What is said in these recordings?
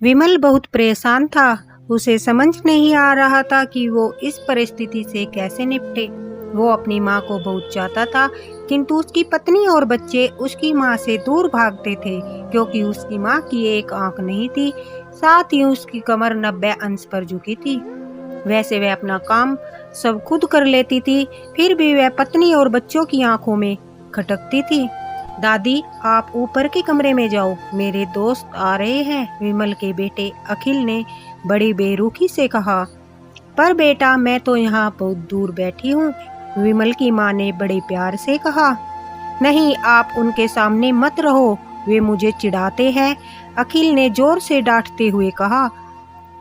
विमल बहुत परेशान था। उसे समझ नहीं आ रहा था कि वो इस परिस्थिति से कैसे निपटे। वो अपनी माँ को बहुत चाहता था, किंतु उसकी पत्नी और बच्चे उसकी माँ से दूर भागते थे, क्योंकि उसकी माँ की एक आंख नहीं थी, साथ ही उसकी कमर 90 अंश पर झुकी थी। वैसे वह अपना काम सब खुद कर लेती थी, फिर भी वह पत्नी और बच्चों की आंखों में खटकती थी। दादी, आप ऊपर के कमरे में जाओ, मेरे दोस्त आ रहे हैं, विमल के बेटे अखिल ने बड़ी बेरुखी से कहा। पर बेटा, मैं तो यहाँ बहुत दूर बैठी हूँ, विमल की माँ ने बड़े प्यार से कहा। नहीं, आप उनके सामने मत रहो, वे मुझे चिढ़ाते हैं, अखिल ने जोर से डांटते हुए कहा।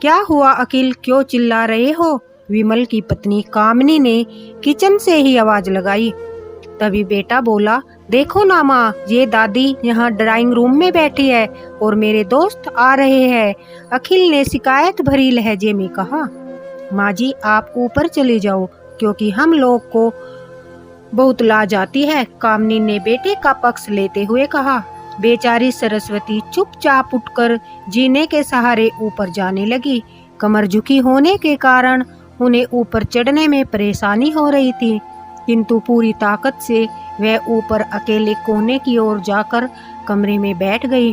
क्या हुआ अखिल, क्यों चिल्ला रहे हो? विमल की पत्नी कामनी ने किचन से ही आवाज लगाई। तभी बेटा बोला, देखो ना माँ, ये दादी यहाँ ड्राइंग रूम में बैठी है और मेरे दोस्त आ रहे हैं, अखिल ने शिकायत भरी लहजे में कहा। माँ जी, आप ऊपर चले जाओ, क्योंकि हम लोग को बहुत लाज आती है, कामनी ने बेटे का पक्ष लेते हुए कहा। बेचारी सरस्वती चुपचाप उठकर जीने के सहारे ऊपर जाने लगी। कमर झुकी होने के कारण उन्हें ऊपर चढ़ने में परेशानी हो रही थी, किंतु पूरी ताकत से वह ऊपर अकेले कोने की ओर जाकर कमरे में बैठ गई।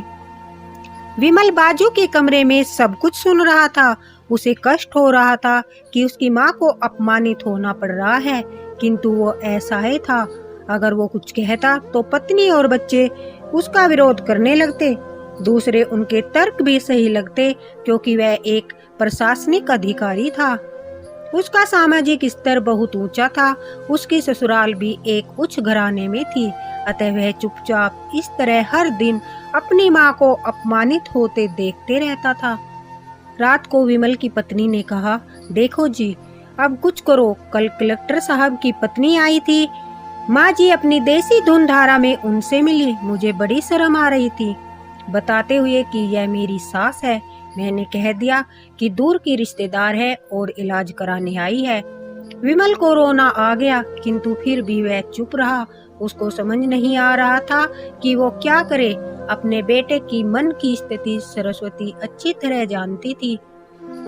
विमल बाजू के कमरे में सब कुछ सुन रहा था। उसे कष्ट हो रहा था कि उसकी माँ को अपमानित होना पड़ रहा है, किंतु वो असहाय था। अगर वो कुछ कहता तो पत्नी और बच्चे उसका विरोध करने लगते। दूसरे उनके तर्क भी सही लगते, क्योंकि वह एक प्रशासनिक अधिकारी था। उसका सामाजिक स्तर बहुत ऊंचा था। उसकी ससुराल भी एक उच्च घराने में थी, अतः वह चुपचाप इस तरह हर दिन अपनी माँ को अपमानित होते देखते रहता था। रात को विमल की पत्नी ने कहा, देखो जी, अब कुछ करो, कल कलेक्टर साहब की पत्नी आई थी, माँ जी अपनी देसी धुन धारा में उनसे मिली, मुझे बड़ी शर्म आ रही थी, बताते हुए कि यह मेरी सास है। मैंने कह दिया कि दूर की रिश्तेदार है और इलाज कराने आई है। विमल को रोना आ गया, किंतु फिर भी वह चुप रहा। उसको समझ नहीं आ रहा था कि वो क्या करे। अपने बेटे की मन की स्थिति सरस्वती अच्छी तरह जानती थी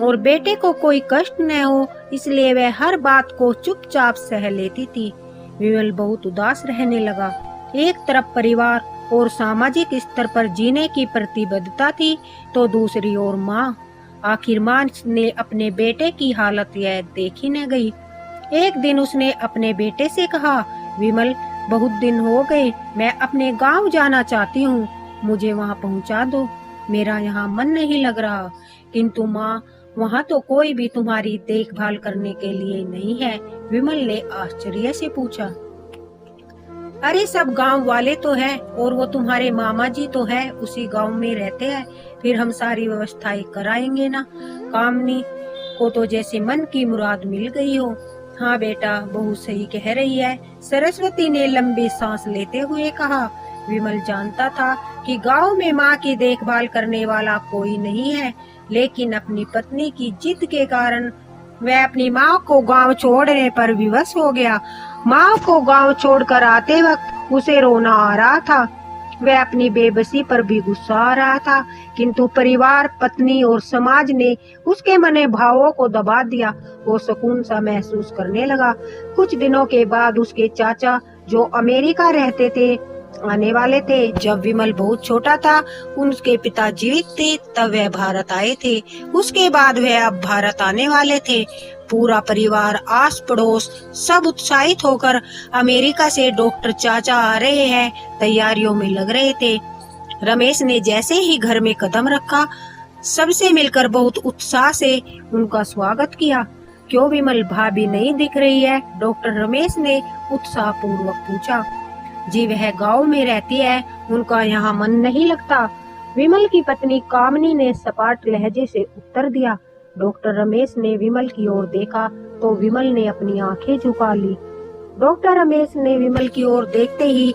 और बेटे को कोई कष्ट न हो, इसलिए वह हर बात को चुपचाप सह लेती थी। विमल बहुत उदास रहने लगा। एक तरफ परिवार और सामाजिक स्तर पर जीने की प्रतिबद्धता थी, तो दूसरी ओर माँ। आखिर माँ ने अपने बेटे की हालत यह देखी न गई। एक दिन उसने अपने बेटे से कहा, विमल, बहुत दिन हो गए, मैं अपने गांव जाना चाहती हूँ, मुझे वहाँ पहुँचा दो, मेरा यहाँ मन नहीं लग रहा। किंतु माँ, वहाँ तो कोई भी तुम्हारी देखभाल करने के लिए नहीं है, विमल ने आश्चर्य से पूछा। अरे सब गांव वाले तो है, और वो तुम्हारे मामा जी तो है, उसी गांव में रहते हैं, फिर हम सारी व्यवस्थाएं कराएंगे ना। कामनी को तो जैसे मन की मुराद मिल गई हो। हाँ बेटा, बहुत सही कह रही है, सरस्वती ने लंबी सांस लेते हुए कहा। विमल जानता था कि गांव में माँ की देखभाल करने वाला कोई नहीं है, लेकिन अपनी पत्नी की जिद के कारण वह अपनी माँ को गांव छोड़ने पर विवश हो गया। माँ को गांव छोड़कर आते वक्त उसे रोना आ रहा था। वह अपनी बेबसी पर भी गुस्सा आ रहा था, किंतु परिवार, पत्नी और समाज ने उसके मने भावों को दबा दिया। वो सुकून सा महसूस करने लगा। कुछ दिनों के बाद उसके चाचा, जो अमेरिका रहते थे, आने वाले थे। जब विमल बहुत छोटा था, उनके पिता जीवित थे, तब वह भारत आए थे। उसके बाद वह अब भारत आने वाले थे। पूरा परिवार, आस पड़ोस सब उत्साहित होकर अमेरिका से डॉक्टर चाचा आ रहे हैं तैयारियों में लग रहे थे। रमेश ने जैसे ही घर में कदम रखा, सबसे मिलकर बहुत उत्साह से उनका स्वागत किया। क्यों विमल, भाभी नहीं दिख रही है? डॉक्टर रमेश ने उत्साह पूर्वक पूछा। जी, वह गांव में रहती है, उनका यहाँ मन नहीं लगता, विमल की पत्नी कामनी ने सपाट लहजे से उत्तर दिया। डॉक्टर रमेश ने विमल की ओर देखा तो विमल ने अपनी आंखें झुका ली। डॉक्टर रमेश ने विमल की ओर देखते ही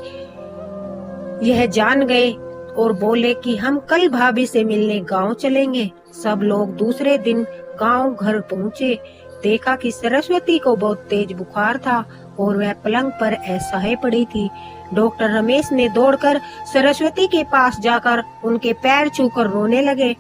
यह जान गए और बोले कि हम कल भाभी से मिलने गांव चलेंगे। सब लोग दूसरे दिन गांव घर पहुँचे। देखा कि सरस्वती को बहुत तेज बुखार था और वह पलंग पर असहाय पड़ी थी। डॉक्टर रमेश ने दौड़कर सरस्वती के पास जाकर उनके पैर छूकर रोने लगे।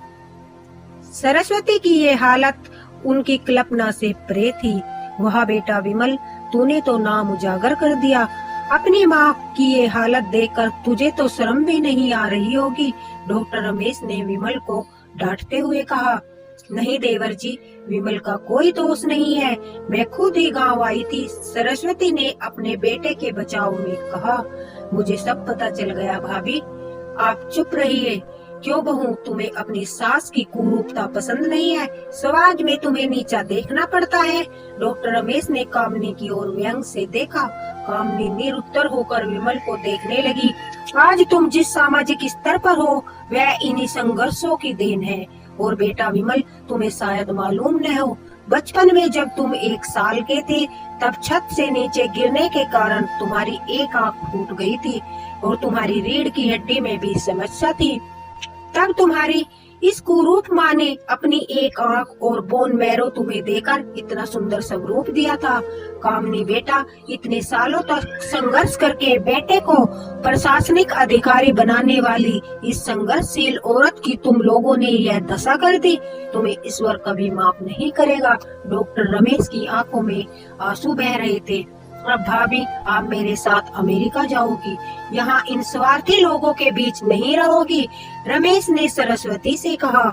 सरस्वती की ये हालत उनकी कल्पना से परे थी। वह बेटा विमल, तूने तो नाम उजागर कर दिया। अपनी माँ की ये हालत देखकर तुझे तो शर्म भी नहीं आ रही होगी। डॉक्टर रमेश ने विमल को डांटते हुए कहा। नहीं देवर जी, विमल का कोई दोष नहीं है, मैं खुद ही गांव आई थी। सरस्वती ने अपने बेटे के बचाव में कहा। मुझे सब पता चल गया भाभी, आप चुप रहिए। क्यों बहू, तुम्हें अपनी सास की कुरूपता पसंद नहीं है? समाज में तुम्हें नीचा देखना पड़ता है। डॉक्टर रमेश ने कामनी की ओर व्यंग से देखा। कामनी निरुत्तर होकर विमल को देखने लगी। आज तुम जिस सामाजिक स्तर पर हो वह इन्हीं संघर्षों की देन है। और बेटा विमल, तुम्हें शायद मालूम न हो, बचपन में जब तुम 1 साल के थे तब छत से नीचे गिरने के कारण तुम्हारी एक आंख फूट गई थी और तुम्हारी रीढ़ की हड्डी में भी समस्या थी। तब तुम्हारी इस कुरूप माँ ने अपनी एक आंख और बोन मैरो तुम्हें देकर इतना सुंदर स्वरूप दिया था। कामनी बेटा, इतने सालों तक संघर्ष करके बेटे को प्रशासनिक अधिकारी बनाने वाली इस संघर्षशील औरत की तुम लोगों ने यह दशा कर दी। तुम्हें ईश्वर कभी माफ नहीं करेगा। डॉक्टर रमेश की आंखों में आंसू बह रहे थे। अब भाभी, आप मेरे साथ अमेरिका जाओगी, यहाँ इन स्वार्थी लोगों के बीच नहीं रहोगी। रमेश ने सरस्वती से कहा।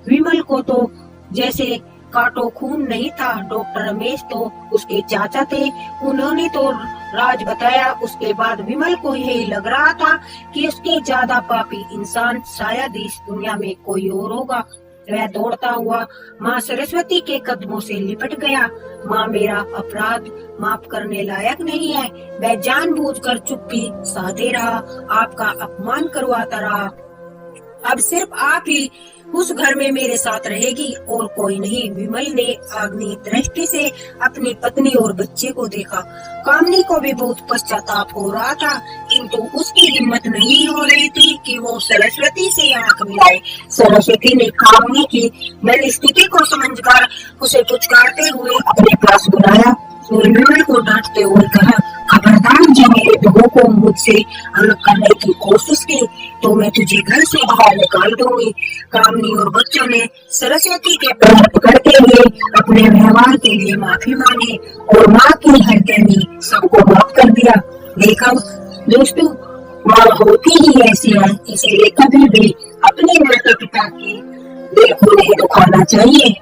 विमल को तो जैसे काटो खून नहीं था। डॉक्टर रमेश तो उसके चाचा थे, उन्होंने तो राज बताया। उसके बाद विमल को यही लग रहा था कि उसके ज्यादा पापी इंसान शायद इस दुनिया में कोई और होगा। वह दौड़ता हुआ माँ सरस्वती के कदमों से लिपट गया। माँ, मेरा अपराध माफ करने लायक नहीं है। मैं जानबूझकर चुप्पी साधे रहा, आपका अपमान करवाता रहा। अब सिर्फ आप ही उस घर में मेरे साथ रहेगी और कोई नहीं। विमल ने आग्नि दृष्टि से अपनी पत्नी और बच्चे को देखा। कामनी को भी बहुत पश्चाताप हो रहा था, किंतु उसकी हिम्मत नहीं हो रही थी कि वो सरस्वती से आंख मिलाए। सरस्वती ने कामनी की मन स्थिति को समझकर उसे पुचकारते हुए अपने पास बुलाया और विमल को डांटते हुए कहा, खबरदार जो मेरे बहू को मुझसे अलग करने की कोशिश की तो मैं तुझे घर से बाहर निकाल दूंगी। कामनी और बच्चों ने सरस्वती के पैर पकड़ते हुए अपने व्यवहार के लिए माफी मांगी और माँ की हरकनी सबको माफ कर दिया। देखा दोस्तों, माँ होती ही ऐसी है, इसीलिए कभी भी अपने माता पिता की दिल को नहीं दुखाना चाहिए।